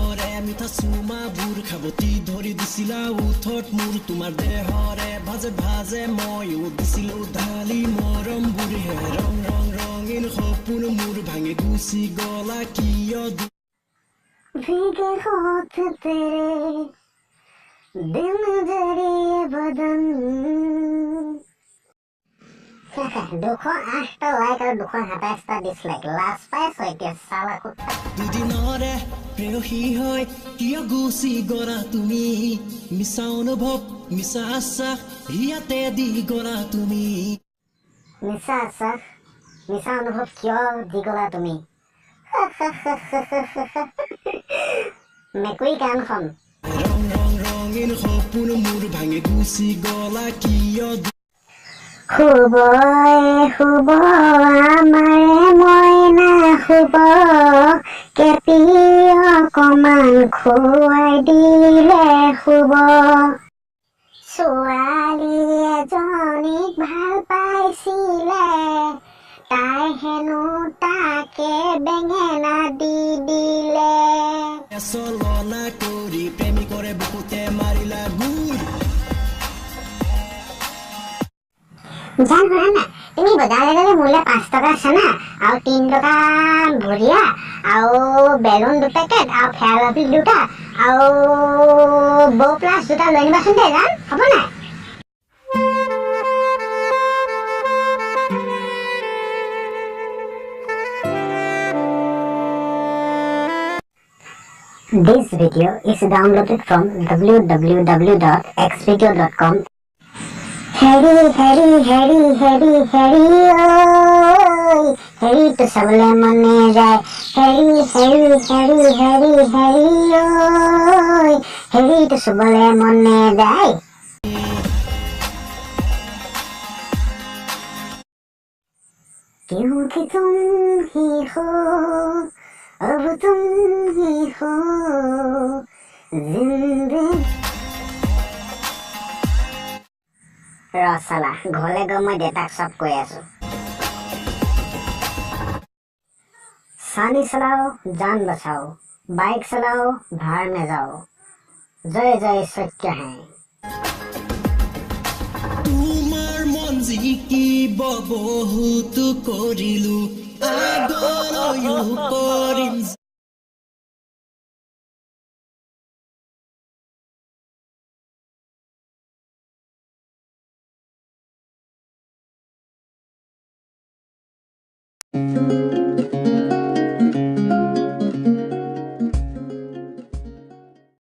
দেহৰে মিঠা চুমা বুৰ খাবতি ধৰি দিছিলা উঠত মোৰ তোমাৰ দেহৰে ভাজে ভাজে ময়ো দিছিলো ঢালি মৰম বুঢ়ে ৰং ৰং ৰঙীন সপোন মোৰ ভাঙি গুচি গলা কিয় भीगे होठ तेरे दिल में जरिए बदन 208টা লাইক আৰু 227টা ডিসলাইক লাষ্ট পাইছ এতিয়া সালা কুত্তা দুদিনৰে প্ৰেয়সী হয় কিয় গুচি গৰা তুমি মিছা অনুভৱ মিছা আশা ইয়াতে দি গৰা তুমি মিছা আশা মিছা অনুভৱ কিয় দি গলা তুমি মেকুৰী গানখন ৰং ৰং ৰঙীন সপোন মোৰ ভাঙি গুচি গলা কিয় শুব আমাৰে মইনা শুব কেপি অকমান খুৱাই দিলে শুব ছোৱালী এজনীক ভাল পাইছিলে তাই হেনো তাকে বেঙেনা দি দিলে চলনা কৰি প্ৰেমিকৰে বুকুতে মাৰিলা গুৰ জান শুনা না তুমি বজাৰলৈ গ'লে মোলৈ 5 টকা চানা আৰু 3 টকা ভৰিয়া আৰু বেলুন 2 পেকেট আৰু ফেয়াৰ লাভলি 2টা আৰু বৌ প্লাছ 2টা লৈ আনিবাচোন দেই জান হ'ব নাই This video is downloaded from www.xvideo.com. Harry, Harry to sabale mane jaye. Harry, Harry to sabale mane jaye. क्योंकि तुम ही हो अब तुम ही हो जिंदगी रसाला घोले गो मैं देताक सब कोई आसो सानी चलाओ जान बचाओ बाइक चलाओ भाड़ में जाओ जय जय सत्य है তোমাৰ মন জিকিব বহুতো কৰিলো আগলৈও কৰিম